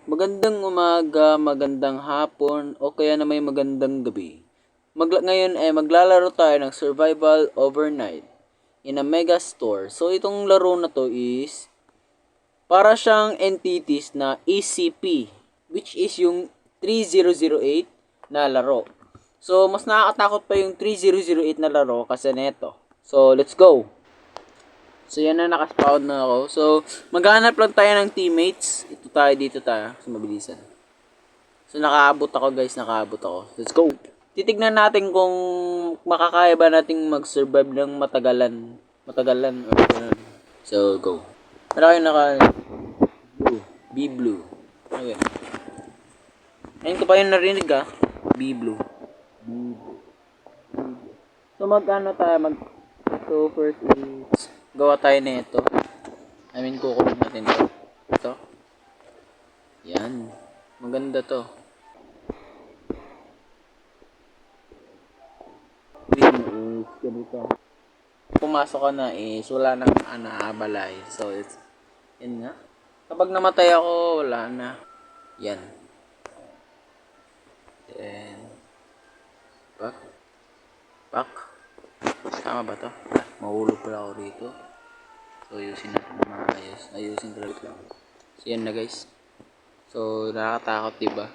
Magandang umaga, magandang hapon, o kaya na may magandang gabi. Ngayon ay maglalaro tayo ng Survival Overnight in a Mega Store. So itong laro na to is para siyang entities na ECP, which is yung 3008 na laro. So mas nakakatakot pa yung 3008 na laro kasi neto. So let's go! So yan na, nakaspawn na ako. So maghanap lang tayo ng teammates. Ito tayo, dito tayo sa mabilisan. So nakaabot ako guys, nakaabot ako. Let's go! Titignan natin kung makakaya ba nating mag-survive ng matagalan or ganun. So go. Para kayo blue, be blue. Okay. Ayun ko pa yung narinig be blue. So so first is gawa tayo nito. Kukunin natin to. Ito. Yan. Maganda to. Green is ganito. Pumasok ka na is wala nang naabalay. So it's yan nga. Kapag namatay ako, wala na. Yan. Then back. Tama ba to? Mahulog pala ako dito. So ayusin natin na maayos. Ayusin talaga lang. So yan na guys. So nakakatakot diba?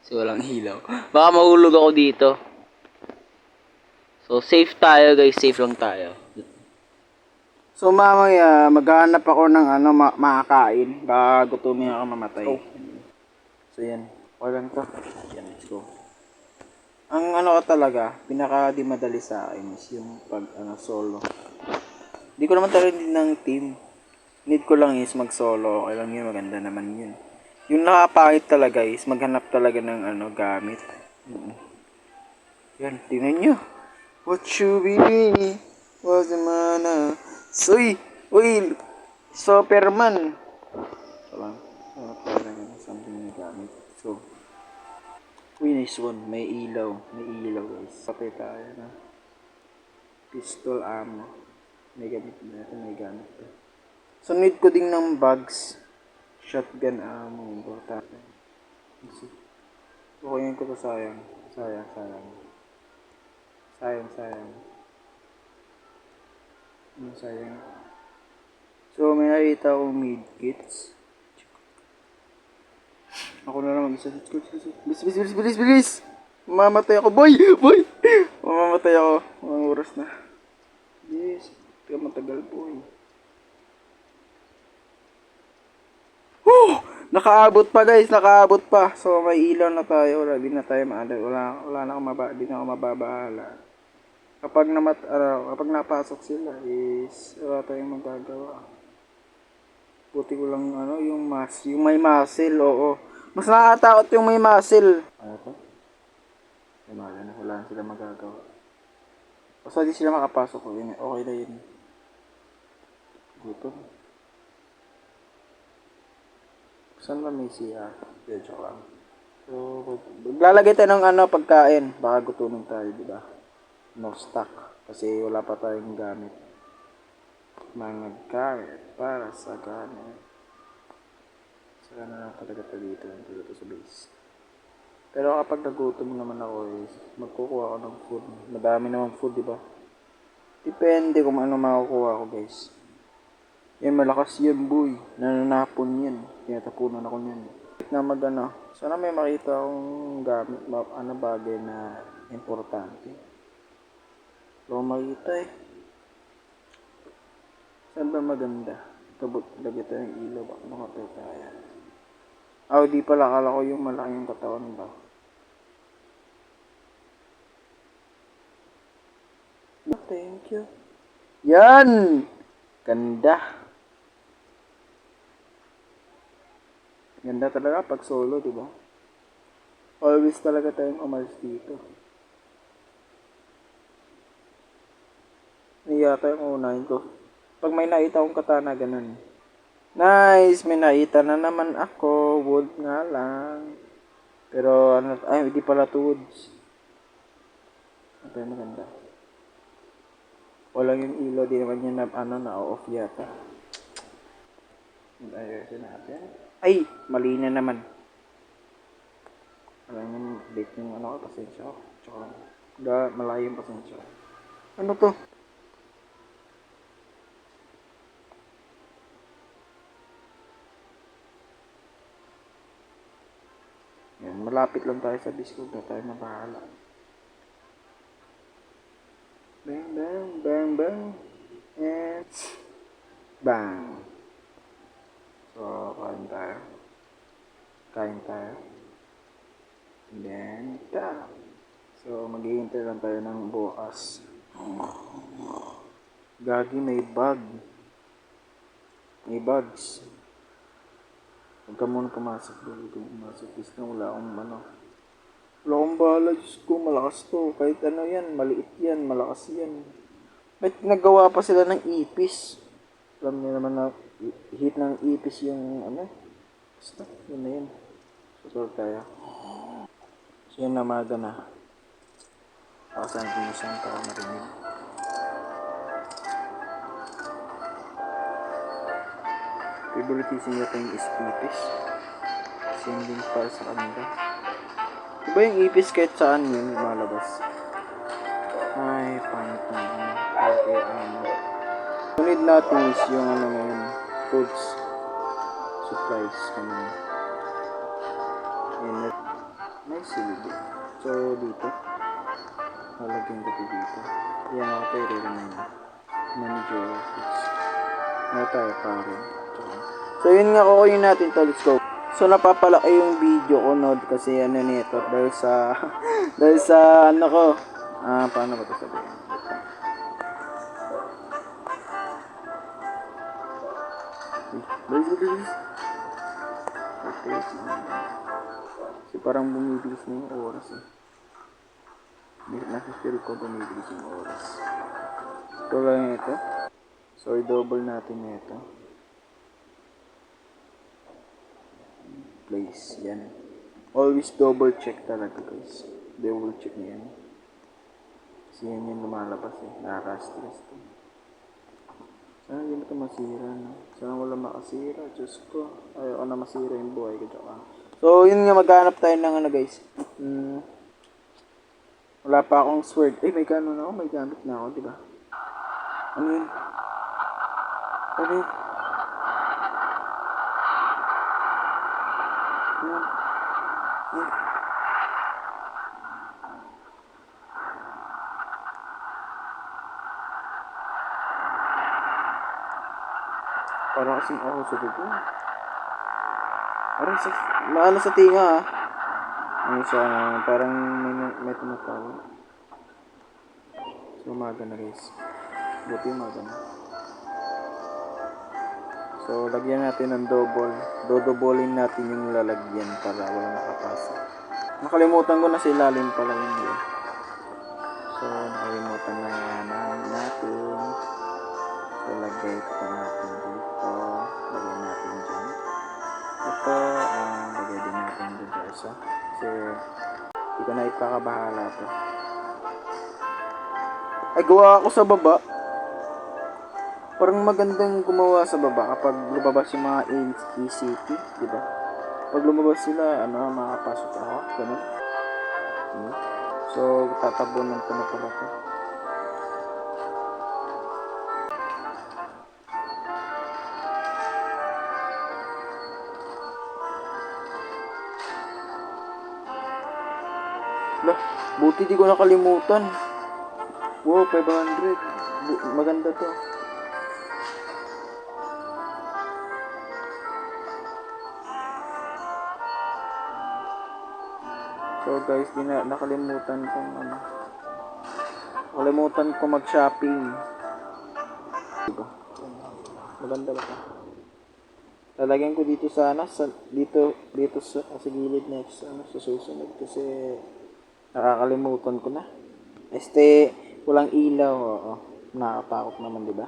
Kasi walang ilaw. Baka mahulog ako dito. So safe tayo guys. Safe lang tayo. So mamaya maghanap ako ng makakain bago gutumin ako mamatay. So yan, walang to. Yan, let's go. Ang talaga, pinaka di madali sa akin is yung pag solo. Hindi ko naman talaga need ng team. Need ko lang is mag solo. Okay lang yun, maganda naman yun. Yung nakapangit talaga is maghanap talaga ng gamit. Yan, tingnan nyo. What you be was the mana. Soy! Uy! Superman! So lang. Something na gamit. So, uy, nice one. May ilaw. May ilaw guys. Patay tayo na. Pistol ammo. May gamit na ito. May gamit ito. So, need ko din ng bags. Shotgun ammo. Importante. Okay ko to, sayang. Sayang. So, may nakita akong medkits. Ako na lang mag-isa. Bilis! Mamamatay ako. Boy! Mamamatay ako. Mga oras na. Yes. Kaya matagal boy. Nakaabot pa guys. So, may ilaw na tayo. Wala, di na tayo wala na di na ako mababahala. Kapag napasok sila is wala tayong magagawa. Buti ko lang yung may muscle, oo. Mas nakakatakot yung may muscle. Ano to? Wala na sila magagawa. Basta di sila makapasok, okay na yun. Gutom. Saan ba may CR? Joke lang. So, maglalagay tayo ng pagkain. Baka gutumin tayo, diba? No stock. Kasi wala pa tayong gamit. Mga gamit para sa gamit. Saka na lang talaga dito sa base. Pero kapag nagutom naman ako is magkukuha ako ng food. Madami naman food, diba? Depende kung ano makukuha ko guys. Yan, malakas yan boy. Nananapon yan. Tinatapunan ako yan. Na sana may makita akong gamit, bagay na importante. Wala makita Saan ba maganda? Lagay tayo ng ilaw, baka makapay tayo. Di pala, akala ko yung malaking katawan ba? Thank you. Yan! Ganda talaga pag solo, diba? Always talaga tayong umalis dito. Yata yung unahin ko. Pag may nakita akong katana, ganun. Nice! May nakita na naman ako. Wood nga lang. Pero, hindi pala woods. Ito yung maganda. Walang yung ilaw. Di naman yun na-off yata. Ayusin natin. Ay! Mali na naman. Alam niyo, late yung ano ko, pasensya ko. Tsaka, malayo yung pasensya ko. Ano to? Yan, malapit lang tayo sa Discord na tayo na bahala. Bang, bang, bang, bang. And bang. So, kain tayo. Kain tayo. And then, ta. So, maghihintay lang tayo ng bukas. Gagi, may bug. May bugs. Huwag ka muna pumasok doon. Huwag kang pumasok. Please na wala akong ano. Wala akong bahala. Diyos ko, malakas to. Kahit ano yan, maliit yan, malakas yan. May nagawa pa sila ng ipis. Alam niyo naman na hit ng ipis yung ano. Basta, yun na yun. Susunod tayo. So yun, namaga na. Pakasan ko yung isang tao marinig. Favoritism niya ito yung ipis. Same din para sa kanila. Diba yung ipis kahit saan yun malabas? Ay, pangit na yun. Okay, sunod natin is yung ano ngayon, foods, supplies, kanina. And may silid. So, dito, halagyan ko dito. Yan ako tayo rin na yun. Manager of foods. Ano tayo pare? So, yun nga kukunin natin to. Let's go. So, napapalaki yung video ko, no? Kasi ano nito, dahil sa, dahil sa ano ko, paano ba ito sabihin? Bilis. Okay. Kasi parang bumibilis na yung oras eh. Nasa-feel ko bumibilis yung oras. So lang ito. So i-double natin ito. Place. Yan. Always double check talaga guys. Double check niya yan. Kasi yan yung lumalabas eh. Nakaka-stress to. Sana hindi mo ito masira, no? Sana wala makasira. Diyos ko. Ayoko na masira yung buhay ko. So, yun nga, maghanap tayo ng ano, guys. Wala pa akong sword. May gano'n ako. May gamit na ako, diba? Ano yun? Ano yun? Parang kasing ako sa dugo. Parang sa, maano sa tinga Ano siya, parang may tumatawag. So, umaga na guys. Buti umaga na. So, lagyan natin ng double. Dodobolin natin yung lalagyan para wala nakapasok. Nakalimutan ko na si ilalim pala yun yun. So, nakalimutan na natin. So, lagay ito natin dito. Lagyan natin dyan. Ito, lagay din natin dyan sa isa. Kasi, hindi ko na ipakabahala ito. Ay, gawa ako sa baba. Parang magandang gumawa sa baba kapag lumabas yung mga ECT, di ba? Pag lumabas sila, makapasok ako. Ganun. So, tatabunan ko na pala ito. Lah, buti di ko nakalimutan. Wow, 500. Maganda to. So guys, nakalimutan kong nakalimutan ko mag-shopping. Diba? Maganda ba ito? Lalagyan ko dito sana dito sa gilid next sa susunod kasi nakakalimutan ko na. Walang ilaw, nakakatakot naman, di ba?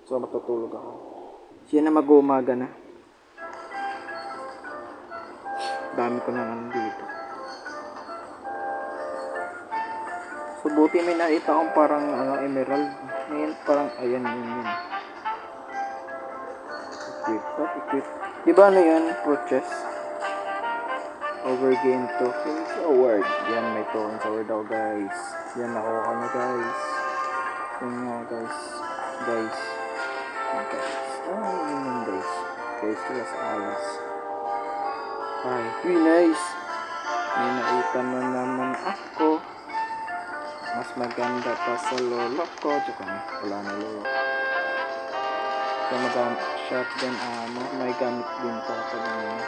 So matutulog ako. Siya na mag-uumaga na. Dami ko na dito. So buti may nakita akong parang emerald. Ngayon parang ayan yun. Equip. Di ba ano yun? Purchase. Overgain tokens award. Yan, may tokens award daw guys. Yan, nakuha ko na guys. Yan nga guys. Guys. Yun guys. Guys, Las Alas. Ay, nice. May nakita na naman ako. Mas maganda pa sa lolo ko. Tsaka wala na lolo. So magamit shotgun ammo. May gamit din pa pag ngayon.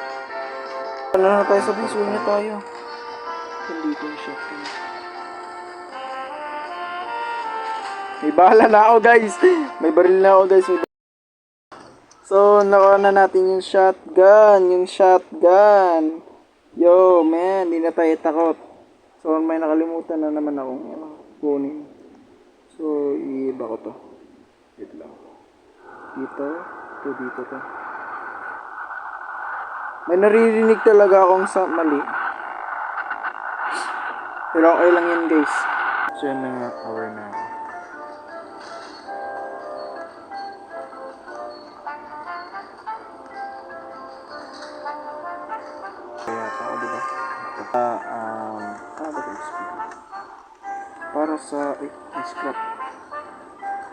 Ano na tayo sa biso niya tayo. Hindi ko yung shotgun. May bala na ako guys. May baril na ako guys. So nakuha na natin yung shotgun. Yung shotgun. Yo man, hindi na tayo takot. So may nakalimutan na naman akong kunin. So iiba ko to. Wait lang. Dito to. May naririnig talaga akong sa mali. Pero okay lang yan guys. So yan na nga, power na ako. Kaya ako diba? Para sa may scrap.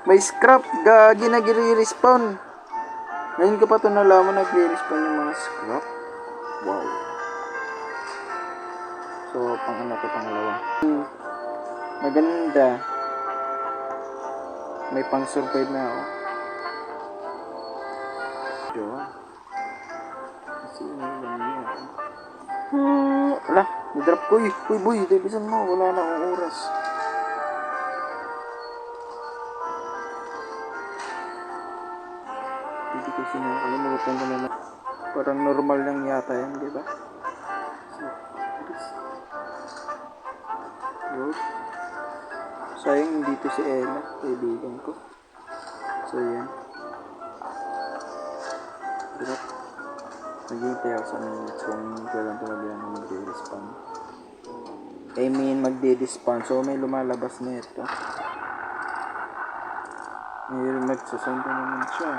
May scrap, gagi nagre-respawn. Ngayon ko pa ito nalaman nagre-respawn yung mga scrap. Wow. So, pang ano to, pangalawa. Maganda. May pang survive na ako. Diyo. Kasi may ganyan. Ala, nidrop ko eh. Uy boy, bilisan mo. Wala na akong oras. Hindi kasi nakalimutan ko na. Parang normal lang yata yan, di ba? So, good. Sayang dito si Ella, kaibigan ko. So, yan. Drop. Naghihintay ako sa minutes kung kailan talaga yan magde-respawn. I mean, magde-despawn. So, may lumalabas na ito. May nagsasanda naman siya.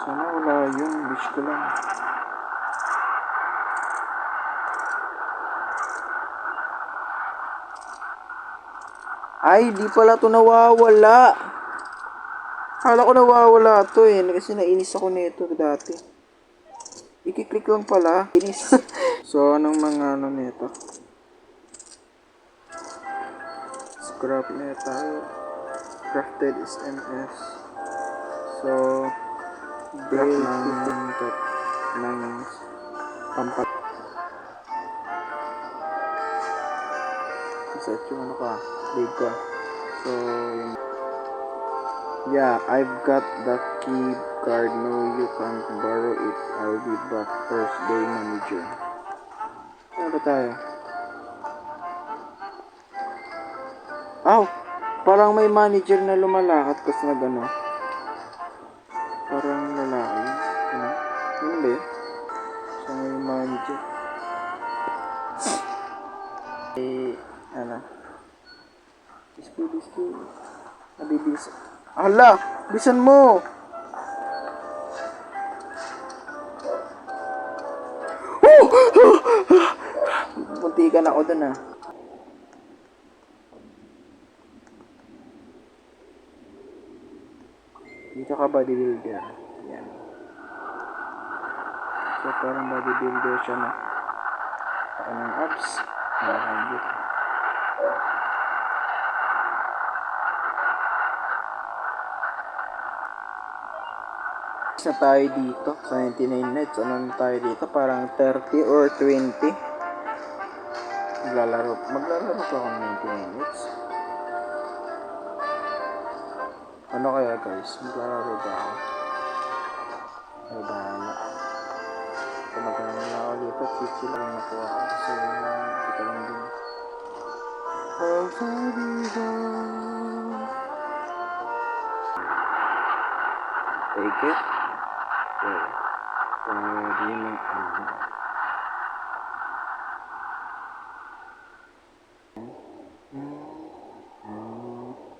Sana wala yun. Wish ko lang. Ay, di pala ito nawawala. Kala ko nawawala ito eh. Kasi nainis ako nito dati. I-click lang pala. Inis. So, anong mga ano nito? Scrap metal. Crafted SMS. So, break ng pampat. Set yung ano ka. Big ka. So, yung yeah, I've got the key card. No, you can't borrow it. I'll be back Thursday, manager. Ano ba tayo? Aw! Parang may manager na lumalakad tapos na gano'n. Parang lalaki. Ano? Hindi. So, may manager. Ano? Bisko. Nabibis. Hala! Bisan mo! Muntikan ako dun ah. Dito ka bodybuilder. Yan. So parang bodybuilder siya na. Ako ng abs. Nakakagit. Na tayo dito sa 99 nights. Ano na tayo dito? Parang 30 or 20. Maglalaro pa ako ng 99 nights. Ano kaya guys? Maglalaro ba ako? Ay bahala. Kung magkano na ako dito, chichi lang nakuha ako kasi kita lang din. Oh, sabi ba? Take it. Okay. Di mo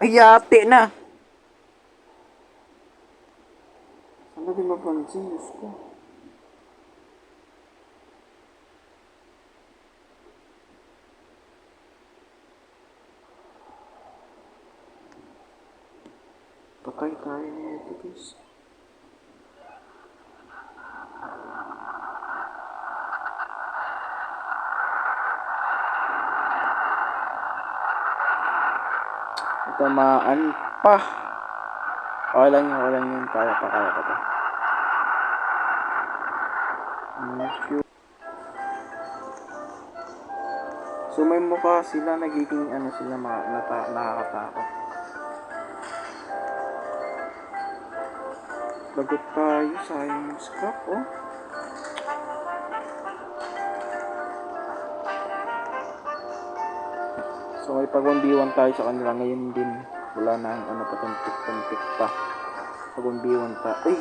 ay, yate na! Saan natin mapansin, Diyos ko. Patay tayo nito, guys. Tamaan pa. Okay lang yun, okay lang yun. Kaya pa to. So may mukha sila, nagiging ano sila, nakakatakot. Lagot tayo, sayang yung scrap, oh. So may pag 1v1 tayo sa kanila ngayon din. Wala na yung ano, patuntik-tuntik pa. Pag 1v1 tayo. Uy!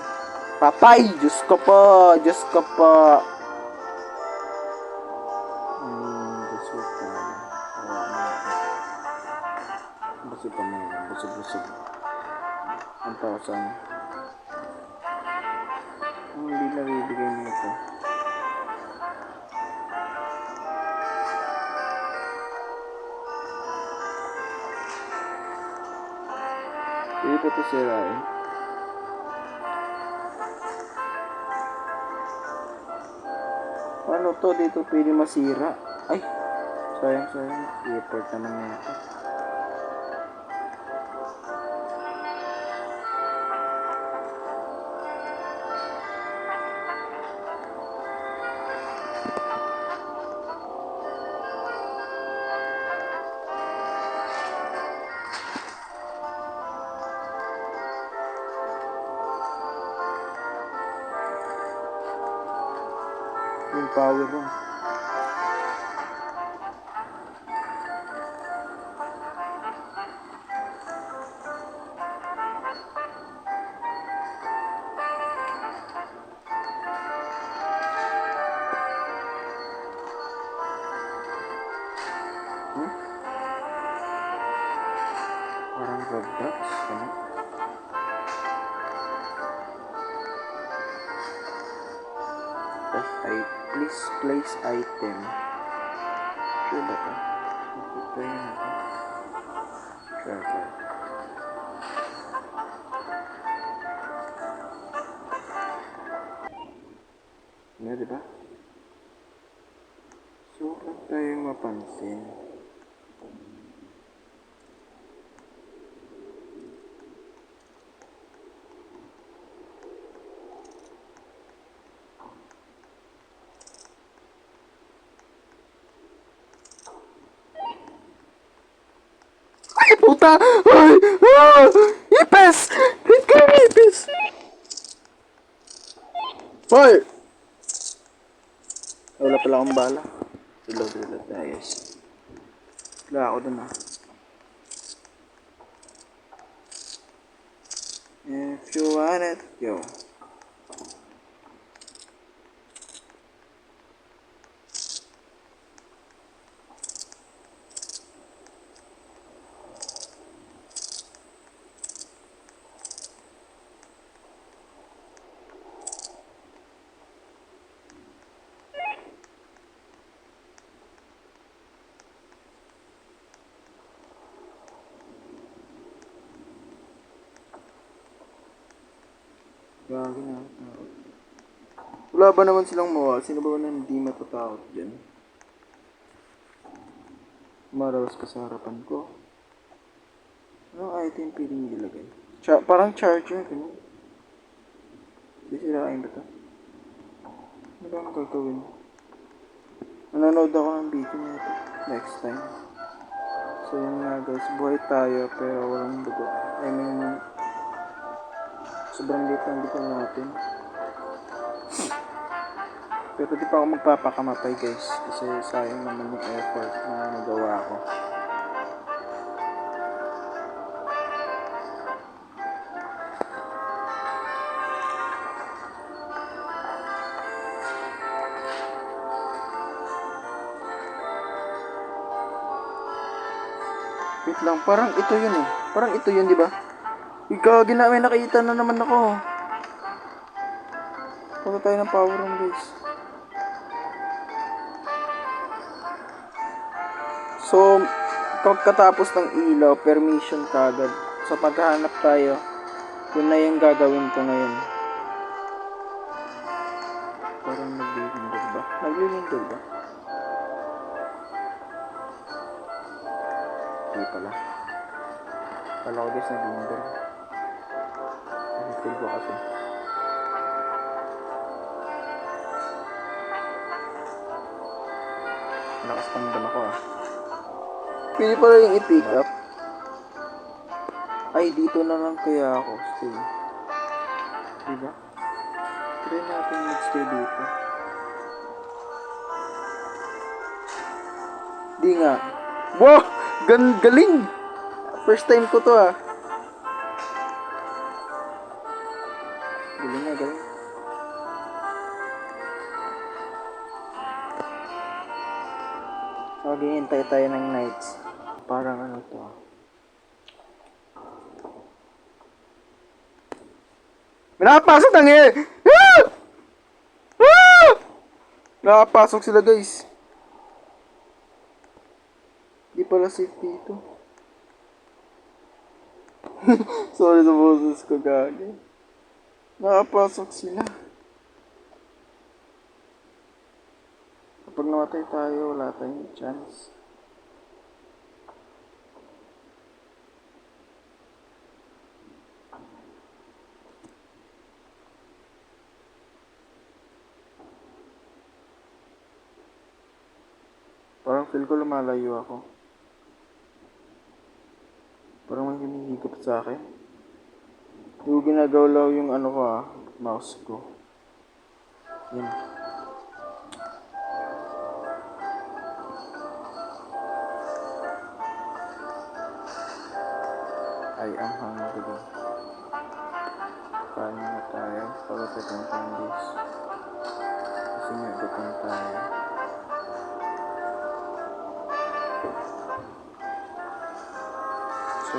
Patay! Diyos ko po! Diyos ko po! Diyos ko po. Busog pa mo. Busog. 1,000. Hindi na bibigay nito. Hindi pa ito sirain. Paano to? Dito pwede masira. Ay! Sayang. I-report naman nito. Yung power room. Parang Roblox. Ano? Please place item. Sure ba ito? Try natin. Sure. Ano, diba? So, huwag tayong mapansin. Ay, puta! Ay! Ah! Ipes! Hit ko yung ipes! Hoy! Wala pala akong bala. Reload tayo, guys. Wala ako dun, ah. If you want it, yo. Gagi na. Wala ba naman silang mawa? Sino ba na hindi matatakot dyan? Marawas ka sa harapan ko. Anong item piling ilagay? Parang charger. Ano? Hindi sila kain ba ito? Ano ba ang gagawin? Nanonood ako ng video nito. Next time. So yun nga guys. Buhay tayo pero walang dugo. I mean, sobrang late ang dugo natin. Pero di pa ako magpapakamatay guys. Kasi sayang naman yung effort na nagawa ko. Wait lang, parang ito yun eh. Parang ito yun, di ba? Ikaw, may nakita na naman ako. Punta tayo ng power room, guys. So, pagkatapos ng ilaw, permission kagad. So, paghahanap tayo, yun na yung gagawin ko ngayon. Parang naglilindol ba? Naglilindol ba? Hindi pala. Kala ko guys naglilindol. Naglilindol ko kasi. Lakas tandam ako ah. Pili pala yung i-pick up. Ay, dito na lang kaya ako stay. Diba? Try natin mag-stay dito. Di nga. Wow! Galing! First time ko to ah. Galing. So, hintay tayo ng nights. Parang ano to ah. May nakapasok ng eh! Ah! Ah! Nakapasok sila guys. Di pala safe dito. Sorry sa boses ko gagi. Nakapasok sila. Kapag namatay tayo, wala tayong chance. Parang feel ko lumalayo ako. Parang may hinihigop sa akin. Hindi ko ginagalaw yung ano ko ah, mouse ko. Yan. I am hungry. Kain na tayo. Pagkatapos ng candies. Kasi nga gutom tayo. So,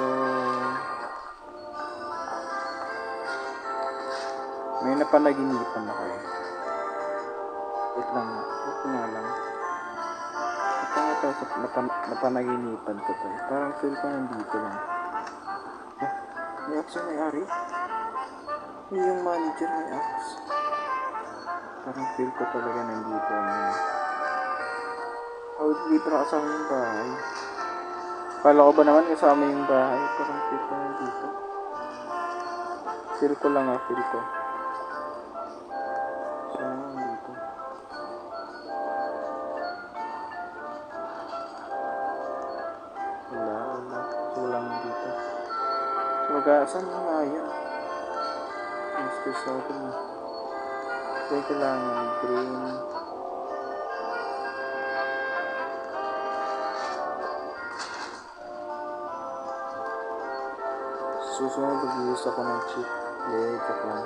may napanaginipan ako eh. Wait lang. Ito nga tayo sa napanaginipan ko tayo. Parang feel ko nandito lang. Oh, may axe yung may-ari? Yung manager may axe. Parang feel ko talaga nandito lang. Oh, dito na kasama yung bahay. Kala ko ba naman kasama yung bahay? Parang feel ko nandito. Feel ko lang ah, feel ko. So, nandito. Wala. So, wala nandito. So, saan yung nga yan? Mr. Southern. Kaya kailangan green. Susunod mag-use ako ng chip. Joke lang.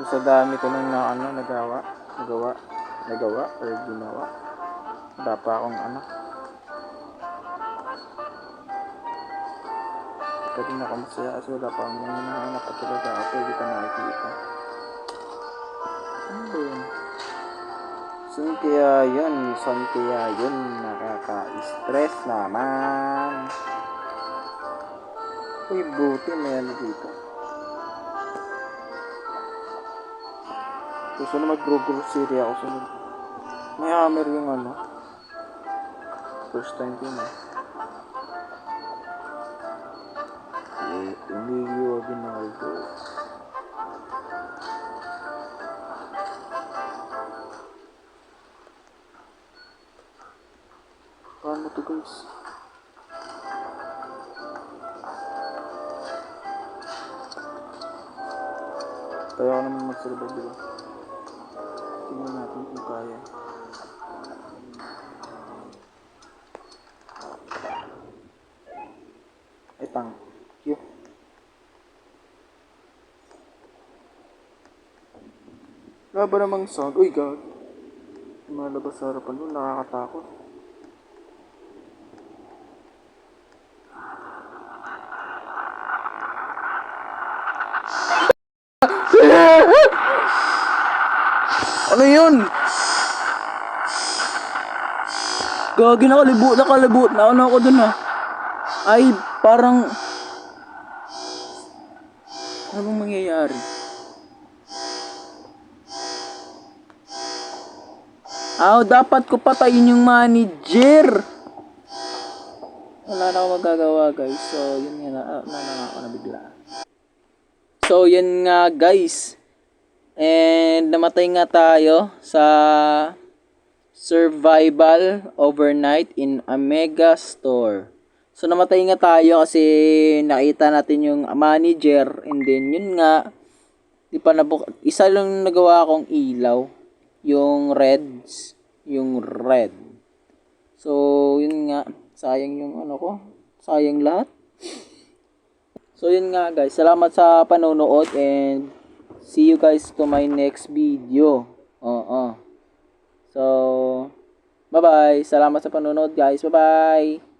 Sa dami ko nang nagawa or ginawa. Wala pa akong anak. Pwede na ako masaya kasi wala pa akong anak at talaga ako pwede pa nakikita. Ano ba yun? Saan kaya yun? Nakaka-stress naman. Uy, buti may ano dito. Gusto na mag-grocery ako sunod. May hammer yung ano. First time ko na. Emilio Aguinaldo. Paano to guys? Kaya ako naman mag-survive diba? Tingnan natin kung kaya. Ay, thank you. Wala ba namang sound? Uy, God. Malabas sa harapan doon, nakakatakot. Ano yun? Gagi, nakalibot. Nauna ako dun ah. Ay, parang... Ano bang mangyayari? Dapat ko patayin yung manager. Wala na ako magagawa, guys. So, yun nga ako nabigla. So, yun nga, guys. And namatay nga tayo sa survival overnight in a mega store. So namatay nga tayo kasi nakita natin yung manager, and then yun nga, di pa isa lang nagawa akong ilaw, yung red. So yun nga, sayang yung sayang lahat. So yun nga guys, salamat sa panonood and see you guys to my next video. So bye-bye. Salamat sa panonood guys. Bye-bye.